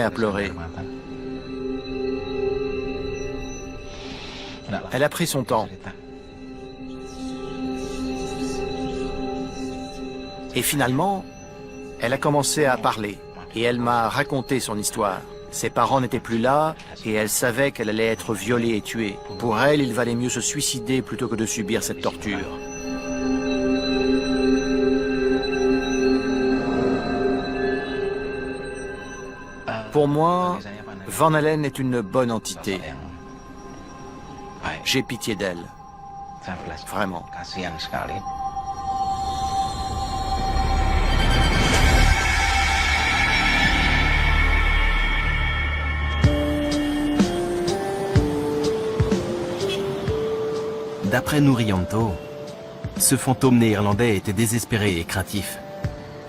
à pleurer. Elle a pris son temps. Et finalement, elle a commencé à parler. Et elle m'a raconté son histoire. Ses parents n'étaient plus là et elle savait qu'elle allait être violée et tuée. Pour elle, il valait mieux se suicider plutôt que de subir cette torture. Pour moi, Van Allen est une bonne entité. J'ai pitié d'elle. Vraiment. D'après Nourianto, ce fantôme néerlandais était désespéré et craintif.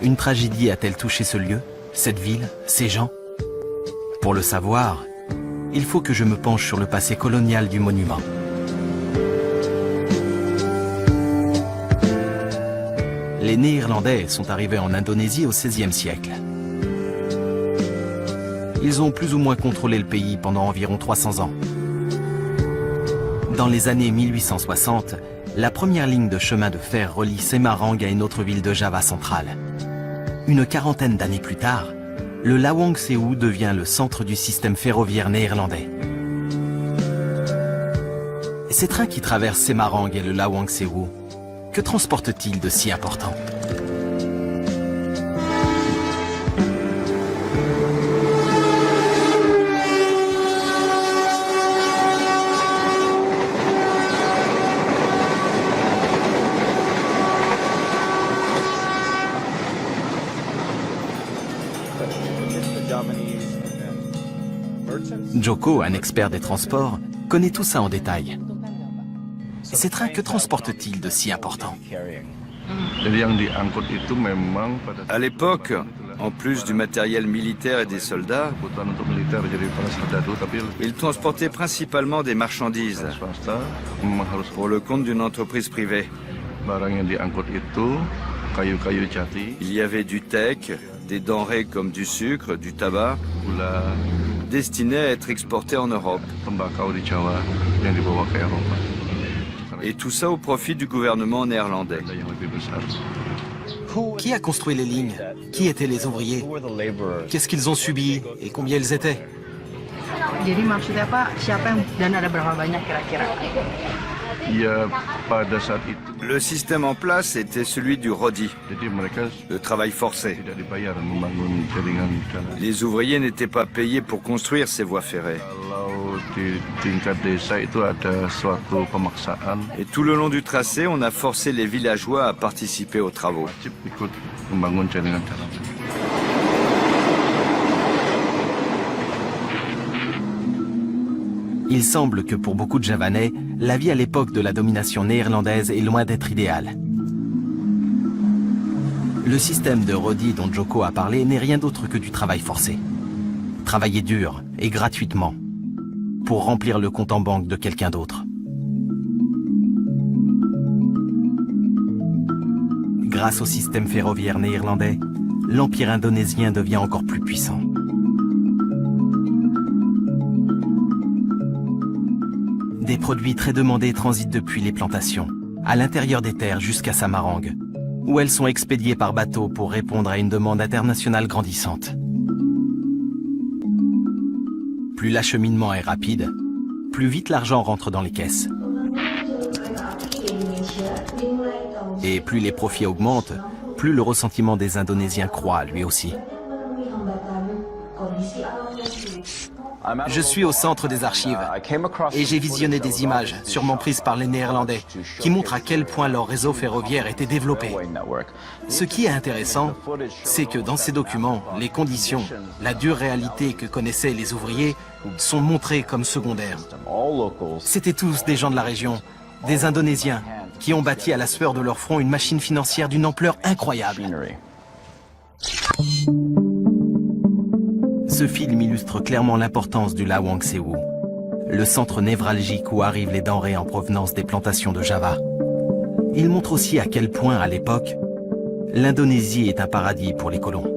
Une tragédie a-t-elle touché ce lieu, cette ville, ces gens? Pour le savoir, il faut que je me penche sur le passé colonial du monument. Les Néerlandais sont arrivés en Indonésie au XVIe siècle. Ils ont plus ou moins contrôlé le pays pendant environ 300 ans. Dans les années 1860, la première ligne de chemin de fer relie Semarang à une autre ville de Java centrale. Une quarantaine d'années plus tard, le Lawang Sewu devient le centre du système ferroviaire néerlandais. Ces trains qui traversent Semarang et le Lawang Sewu, que transportent-ils de si important ? Joko, un expert des transports, connaît tout ça en détail. Ces trains, que transportent-ils de si important? À l'époque, en plus du matériel militaire et des soldats, ils transportaient principalement des marchandises pour le compte d'une entreprise privée. Il y avait du teck, des denrées comme du sucre, du tabac, destinées à être exportées en Europe. Et tout ça au profit du gouvernement néerlandais. Qui a construit les lignes? Qui étaient les ouvriers? Qu'est-ce qu'ils ont subi et combien ils étaient? Jadi maksudnya Pak, siapa yang dan ada berapa banyak kira-kira? Le système en place était celui du rodi, le travail forcé. Les ouvriers n'étaient pas payés pour construire ces voies ferrées. Et tout le long du tracé, on a forcé les villageois à participer aux travaux. Il semble que pour beaucoup de Javanais, la vie à l'époque de la domination néerlandaise est loin d'être idéale. Le système de rodi dont Joko a parlé n'est rien d'autre que du travail forcé. Travailler dur et gratuitement pour remplir le compte en banque de quelqu'un d'autre. Grâce au système ferroviaire néerlandais, l'empire indonésien devient encore plus puissant. Des produits très demandés transitent depuis les plantations, à l'intérieur des terres jusqu'à Samarang, où elles sont expédiées par bateau pour répondre à une demande internationale grandissante. Plus l'acheminement est rapide, plus vite l'argent rentre dans les caisses. Et plus les profits augmentent, plus le ressentiment des Indonésiens croît lui aussi. Je suis au centre des archives et j'ai visionné des images, sûrement prises par les Néerlandais, qui montrent à quel point leur réseau ferroviaire était développé. Ce qui est intéressant, c'est que dans ces documents, les conditions, la dure réalité que connaissaient les ouvriers sont montrées comme secondaires. C'étaient tous des gens de la région, des Indonésiens, qui ont bâti à la sueur de leur front une machine financière d'une ampleur incroyable. Ce film illustre clairement l'importance du Lawang Sewu, le centre névralgique où arrivent les denrées en provenance des plantations de Java. Il montre aussi à quel point, à l'époque, l'Indonésie est un paradis pour les colons.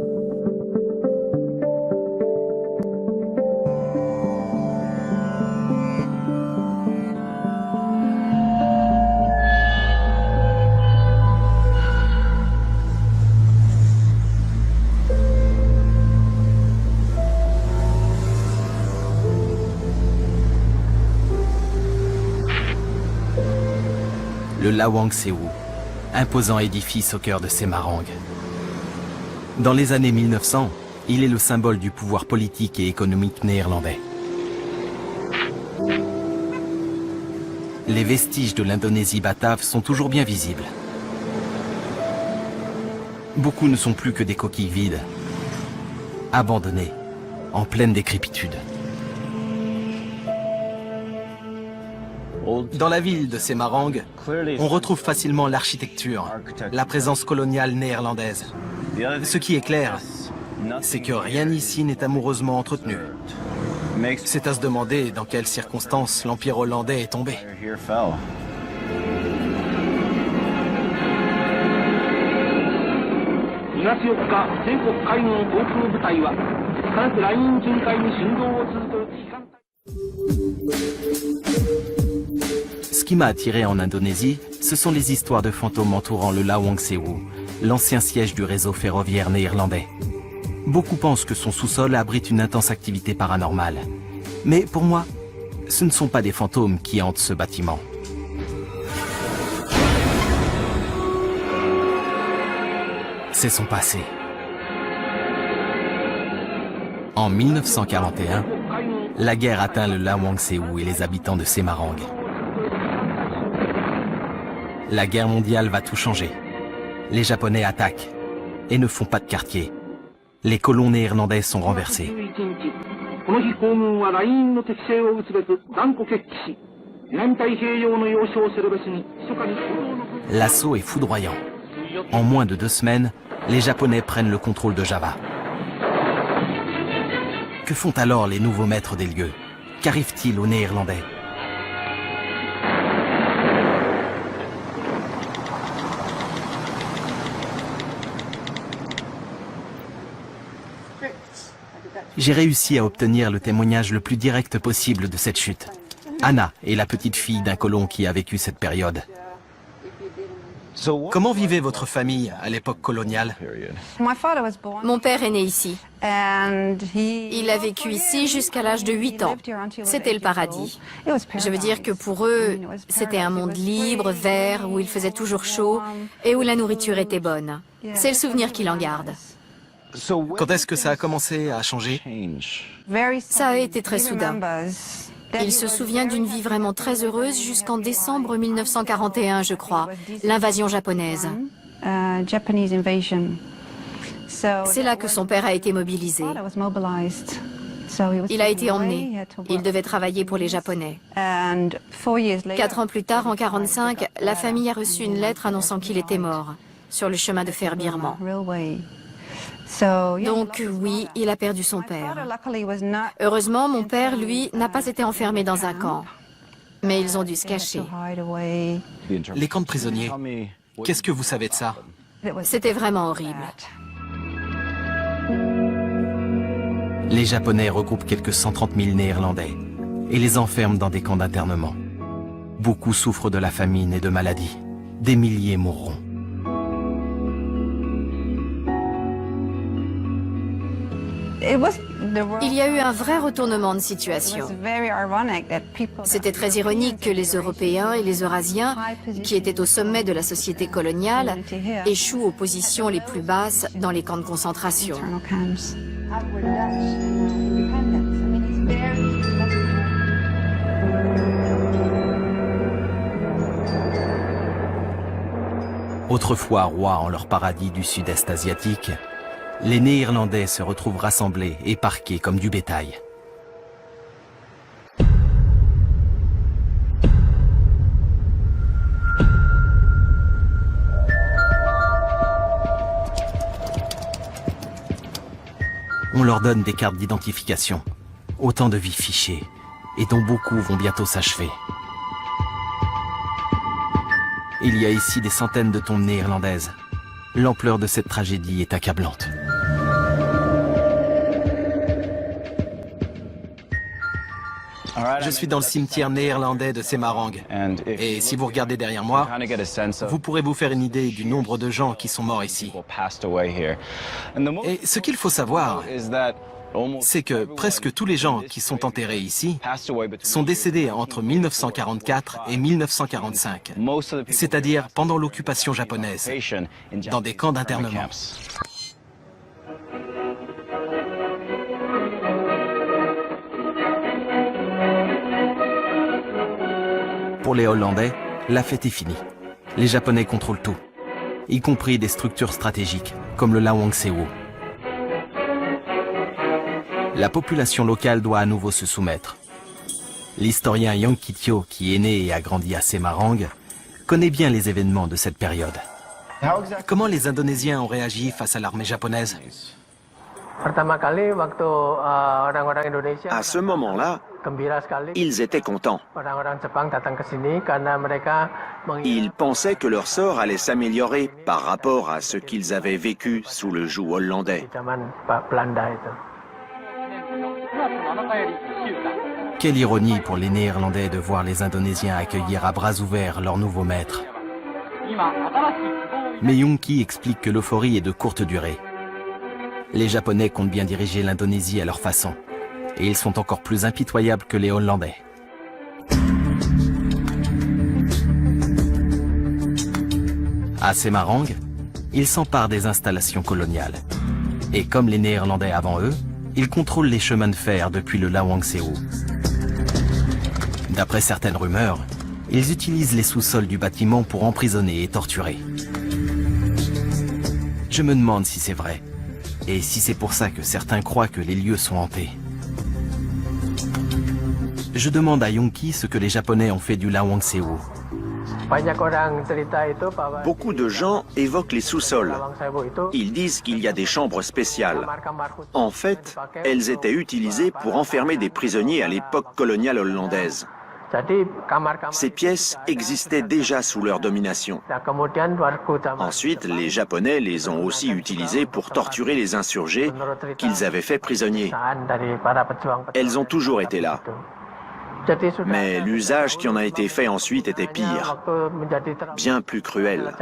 le Lawang Sewu, imposant édifice au cœur de Semarang. Dans les années 1900, il est le symbole du pouvoir politique et économique néerlandais. Les vestiges de l'Indonésie batave sont toujours bien visibles. Beaucoup ne sont plus que des coquilles vides, abandonnées, en pleine décrépitude. Dans la ville de Semarang, on retrouve facilement l'architecture, la présence coloniale néerlandaise. Ce qui est clair, c'est que rien ici n'est amoureusement entretenu. C'est à se demander dans quelles circonstances l'Empire hollandais est tombé. Ce qui m'a attiré en Indonésie, ce sont les histoires de fantômes entourant le Lawang Sewu, l'ancien siège du réseau ferroviaire néerlandais. Beaucoup pensent que son sous-sol abrite une intense activité paranormale. Mais pour moi, ce ne sont pas des fantômes qui hantent ce bâtiment. C'est son passé. En 1941, la guerre atteint le Lawang Sewu et les habitants de Semarang. La guerre mondiale va tout changer. Les Japonais attaquent et ne font pas de quartier. Les colons néerlandais sont renversés. L'assaut est foudroyant. En moins de 2 semaines, les Japonais prennent le contrôle de Java. Que font alors les nouveaux maîtres des lieux? Qu'arrive-t-il aux Néerlandais? J'ai réussi à obtenir le témoignage le plus direct possible de cette chute. Anna est la petite fille d'un colon qui a vécu cette période. Comment vivait votre famille à l'époque coloniale? Mon père est né ici. Il a vécu ici jusqu'à l'âge de 8 ans. C'était le paradis. Je veux dire que pour eux, c'était un monde libre, vert, où il faisait toujours chaud et où la nourriture était bonne. C'est le souvenir qu'il en garde. Quand est-ce que ça a commencé à changer? Ça a été très soudain. Il se souvient d'une vie vraiment très heureuse jusqu'en décembre 1941, je crois, l'invasion japonaise. C'est là que son père a été mobilisé. Il a été emmené. Il devait travailler pour les Japonais. 4 ans plus tard, en 1945, la famille a reçu une lettre annonçant qu'il était mort, sur le chemin de fer birman. Donc oui, il a perdu son père. Heureusement, mon père, lui, n'a pas été enfermé dans un camp. Mais ils ont dû se cacher. Les camps de prisonniers, qu'est-ce que vous savez de ça? C'était vraiment horrible. Les Japonais regroupent quelques 130 000 Néerlandais et les enferment dans des camps d'internement. Beaucoup souffrent de la famine et de maladies. Des milliers mourront. Il y a eu un vrai retournement de situation. C'était très ironique que les Européens et les Eurasiens, qui étaient au sommet de la société coloniale, échouent aux positions les plus basses dans les camps de concentration. Autrefois rois en leur paradis du sud-est asiatique, les Néerlandais se retrouvent rassemblés et parqués comme du bétail. On leur donne des cartes d'identification, autant de vies fichées, et dont beaucoup vont bientôt s'achever. Il y a ici des centaines de tombes néerlandaises. L'ampleur de cette tragédie est accablante. Je suis dans le cimetière néerlandais de Semarang. Et si vous regardez derrière moi, vous pourrez vous faire une idée du nombre de gens qui sont morts ici. Et ce qu'il faut savoir, c'est que presque tous les gens qui sont enterrés ici sont décédés entre 1944 et 1945, c'est-à-dire pendant l'occupation japonaise, dans des camps d'internement. Pour les Hollandais, la fête est finie. Les Japonais contrôlent tout, y compris des structures stratégiques, comme le Lawangsewo. La population locale doit à nouveau se soumettre. L'historien Yang Ki-tyo, qui est né et a grandi à Semarang, connaît bien les événements de cette période. Comment les Indonésiens ont réagi face à l'armée japonaise? À ce moment-là, ils étaient contents. Ils pensaient que leur sort allait s'améliorer par rapport à ce qu'ils avaient vécu sous le joug hollandais. Quelle ironie pour les Néerlandais de voir les Indonésiens accueillir à bras ouverts leur nouveau maître. Mais Yongki explique que l'euphorie est de courte durée. Les Japonais comptent bien diriger l'Indonésie à leur façon. Et ils sont encore plus impitoyables que les Hollandais. À Semarang, ils s'emparent des installations coloniales. Et comme les Néerlandais avant eux, ils contrôlent les chemins de fer depuis le Lawangsewo. D'après certaines rumeurs, ils utilisent les sous-sols du bâtiment pour emprisonner et torturer. Je me demande si c'est vrai. Et si c'est pour ça que certains croient que les lieux sont hantés. Je demande à Yongki ce que les Japonais ont fait du Lawangsewo. Beaucoup de gens évoquent les sous-sols. Ils disent qu'il y a des chambres spéciales. En fait, elles étaient utilisées pour enfermer des prisonniers à l'époque coloniale hollandaise. Ces pièces existaient déjà sous leur domination. Ensuite, les Japonais les ont aussi utilisées pour torturer les insurgés qu'ils avaient fait prisonniers. Elles ont toujours été là. Mais l'usage qui en a été fait ensuite était pire, bien plus cruel.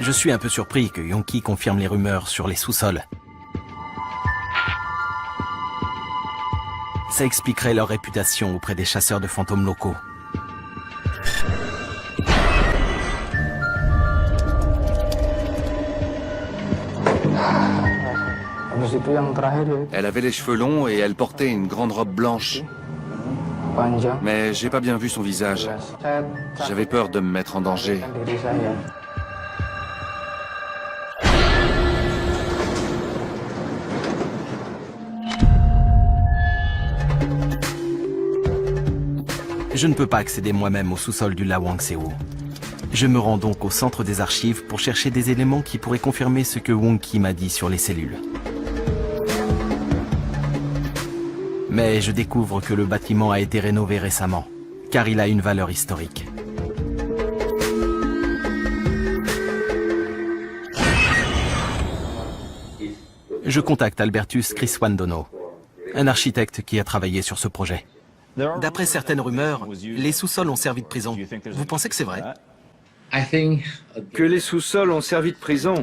Je suis un peu surpris que Yongki confirme les rumeurs sur les sous-sols. Ça expliquerait leur réputation auprès des chasseurs de fantômes locaux. Elle avait les cheveux longs et elle portait une grande robe blanche. Mais j'ai pas bien vu son visage. J'avais peur de me mettre en danger. Je ne peux pas accéder moi-même au sous-sol du Lawangsewo. Je me rends donc au centre des archives pour chercher des éléments qui pourraient confirmer ce que Wongki m'a dit sur les cellules. Mais je découvre que le bâtiment a été rénové récemment, car il a une valeur historique. Je contacte Albertus Criswandono, un architecte qui a travaillé sur ce projet. D'après certaines rumeurs, les sous-sols ont servi de prison. Vous pensez que c'est vrai? Que les sous-sols ont servi de prison?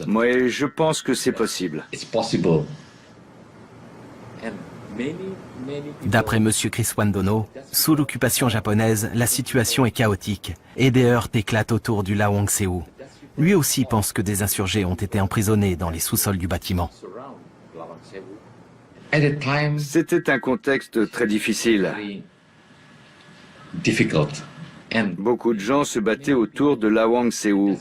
Moi, je pense que c'est possible. D'après M. Criswandono, sous l'occupation japonaise, la situation est chaotique et des heurts éclatent autour du Lawangsewo. Lui aussi pense que des insurgés ont été emprisonnés dans les sous-sols du bâtiment. C'était un contexte très difficile. Beaucoup de gens se battaient autour de Lawangsewo.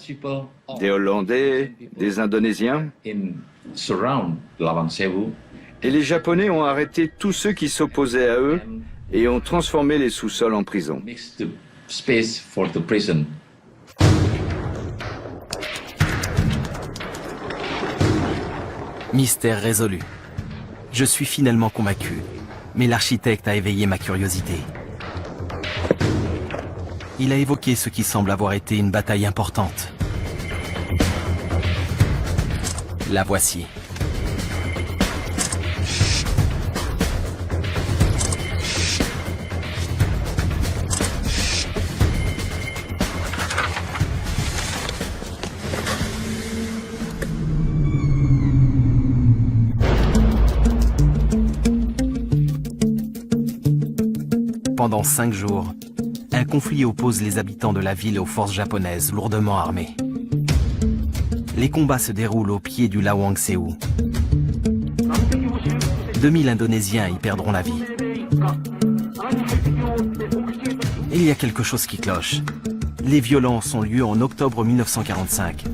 Des Hollandais, des Indonésiens. Et les Japonais ont arrêté tous ceux qui s'opposaient à eux et ont transformé les sous-sols en prison. Mystère résolu. Je suis finalement convaincu, mais l'architecte a éveillé ma curiosité. Il a évoqué ce qui semble avoir été une bataille importante. La voici. Pendant 5 jours, un conflit oppose les habitants de la ville aux forces japonaises lourdement armées. Les combats se déroulent au pied du Lawang Sewu. 2000 Indonésiens y perdront la vie. Il y a quelque chose qui cloche. Les violences ont lieu en octobre 1945,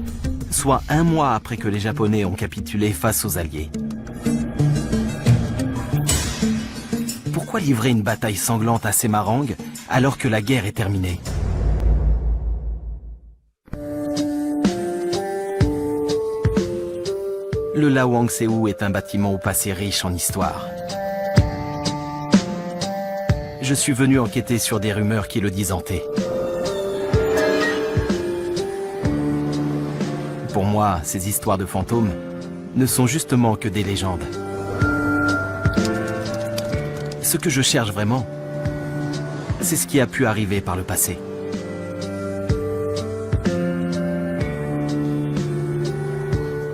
soit un mois après que les Japonais ont capitulé face aux Alliés. Pourquoi livrer une bataille sanglante à Semarang alors que la guerre est terminée? Le Lawang Sewu est un bâtiment au passé riche en histoire. Je suis venu enquêter sur des rumeurs qui le disantaient. Pour moi, ces histoires de fantômes ne sont justement que des légendes. Ce que je cherche vraiment, c'est ce qui a pu arriver par le passé.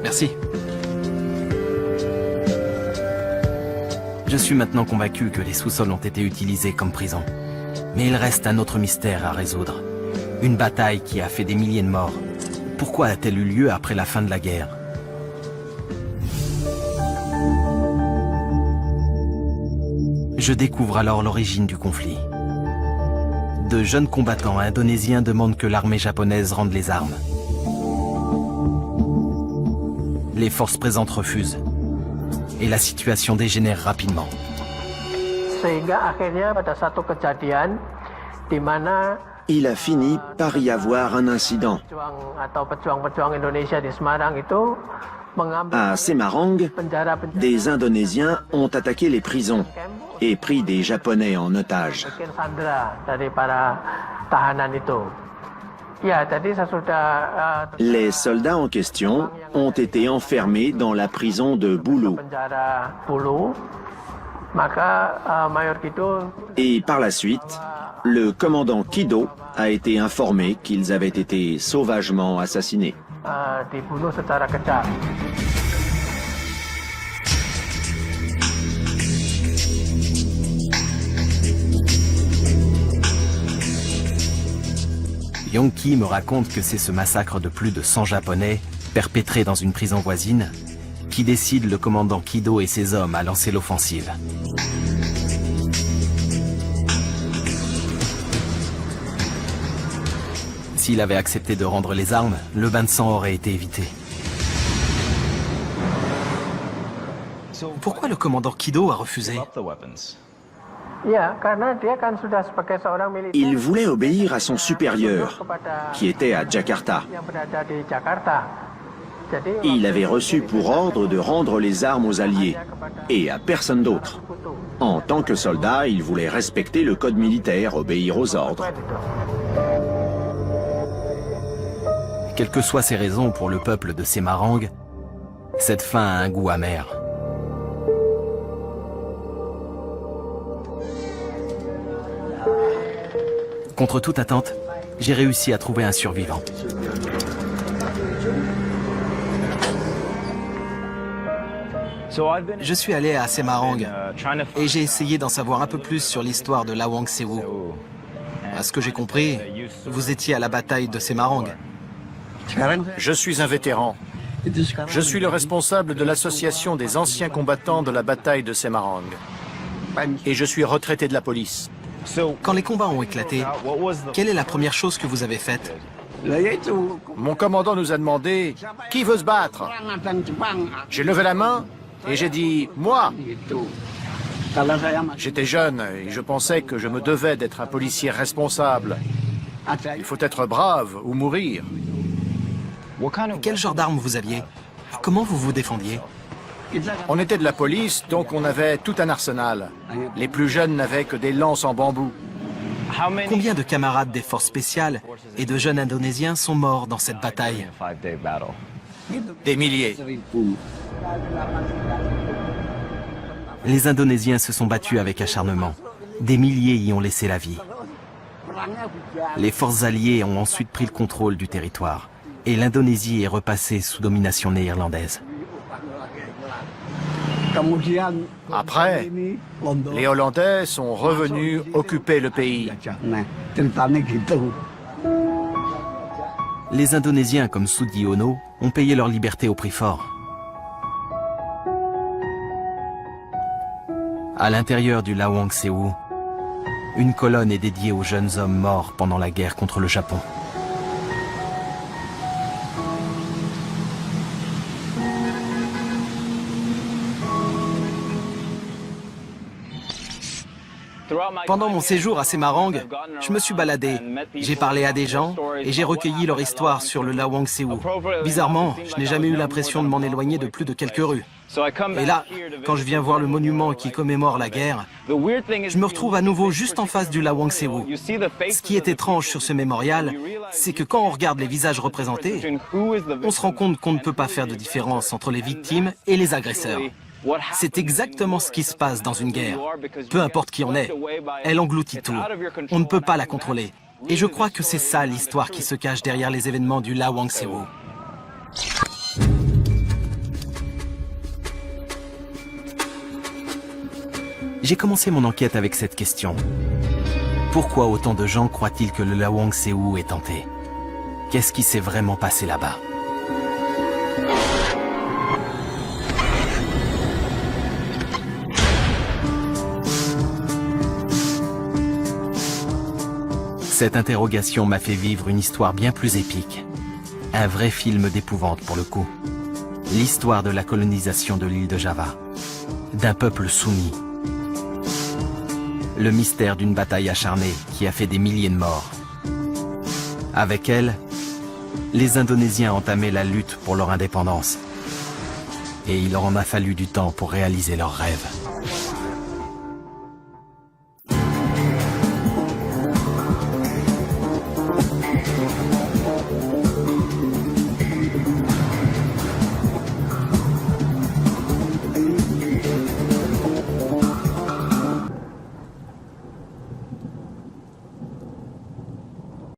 Merci. Je suis maintenant convaincu que les sous-sols ont été utilisés comme prison. Mais il reste un autre mystère à résoudre. Une bataille qui a fait des milliers de morts. Pourquoi a-t-elle eu lieu après la fin de la guerre? Je découvre alors l'origine du conflit. De jeunes combattants indonésiens demandent que l'armée japonaise rende les armes. Les forces présentes refusent. Et la situation dégénère rapidement. Il a fini par y avoir un incident. À Semarang, des Indonésiens ont attaqué les prisons et pris des Japonais en otage. Les soldats en question ont été enfermés dans la prison de Bulu. Et par la suite, le commandant Kido a été informé qu'ils avaient été sauvagement assassinés. Yongki me raconte que c'est ce massacre de plus de 100 Japonais, perpétré dans une prison voisine, qui décide le commandant Kido et ses hommes à lancer l'offensive. S'il avait accepté de rendre les armes, le bain de sang aurait été évité. Pourquoi le commandant Kido a refusé? Il voulait obéir à son supérieur, qui était à Jakarta. Il avait reçu pour ordre de rendre les armes aux Alliés, et à personne d'autre. En tant que soldat, il voulait respecter le code militaire, obéir aux ordres. Quelles que soient ses raisons pour le peuple de Semarang, cette fin a un goût amer. Contre toute attente, j'ai réussi à trouver un survivant. Je suis allé à Semarang et j'ai essayé d'en savoir un peu plus sur l'histoire de Lawang Sewu. À ce que j'ai compris, vous étiez à la bataille de Semarang. Je suis un vétéran. Je suis le responsable de l'association des anciens combattants de la bataille de Semarang. Et je suis retraité de la police. Quand les combats ont éclaté, quelle est la première chose que vous avez faite? Mon commandant nous a demandé « Qui veut se battre ?» J'ai levé la main et j'ai dit « Moi !» J'étais jeune et je pensais que je me devais d'être un policier responsable. Il faut être brave ou mourir. Quel genre d'armes vous aviez? Comment vous vous défendiez? On était de la police, donc on avait tout un arsenal. Les plus jeunes n'avaient que des lances en bambou. Combien de camarades des forces spéciales et de jeunes Indonésiens sont morts dans cette bataille? Des milliers. Les Indonésiens se sont battus avec acharnement. Des milliers y ont laissé la vie. Les forces alliées ont ensuite pris le contrôle du territoire. Et l'Indonésie est repassée sous domination néerlandaise. Après, les Hollandais sont revenus occuper le pays. Les Indonésiens comme Sudiono ont payé leur liberté au prix fort. À l'intérieur du Lawang Sewu, une colonne est dédiée aux jeunes hommes morts pendant la guerre contre le Japon. Pendant mon séjour à Semarang, je me suis baladé, j'ai parlé à des gens et j'ai recueilli leur histoire sur le Lawang Sewu. Bizarrement, je n'ai jamais eu l'impression de m'en éloigner de plus de quelques rues. Et là, quand je viens voir le monument qui commémore la guerre, je me retrouve à nouveau juste en face du Lawang Sewu. Ce qui est étrange sur ce mémorial, c'est que quand on regarde les visages représentés, on se rend compte qu'on ne peut pas faire de différence entre les victimes et les agresseurs. C'est exactement ce qui se passe dans une guerre. Peu importe qui on est, elle engloutit tout. On ne peut pas la contrôler. Et je crois que c'est ça l'histoire qui se cache derrière les événements du Lawang Sewu. J'ai commencé mon enquête avec cette question. Pourquoi autant de gens croient-ils que le Lawang Sewu est hanté? Qu'est-ce qui s'est vraiment passé là-bas? Cette interrogation m'a fait vivre une histoire bien plus épique. Un vrai film d'épouvante pour le coup. L'histoire de la colonisation de l'île de Java. D'un peuple soumis. Le mystère d'une bataille acharnée qui a fait des milliers de morts. Avec elle, les Indonésiens entamaient la lutte pour leur indépendance. Et il leur en a fallu du temps pour réaliser leurs rêves.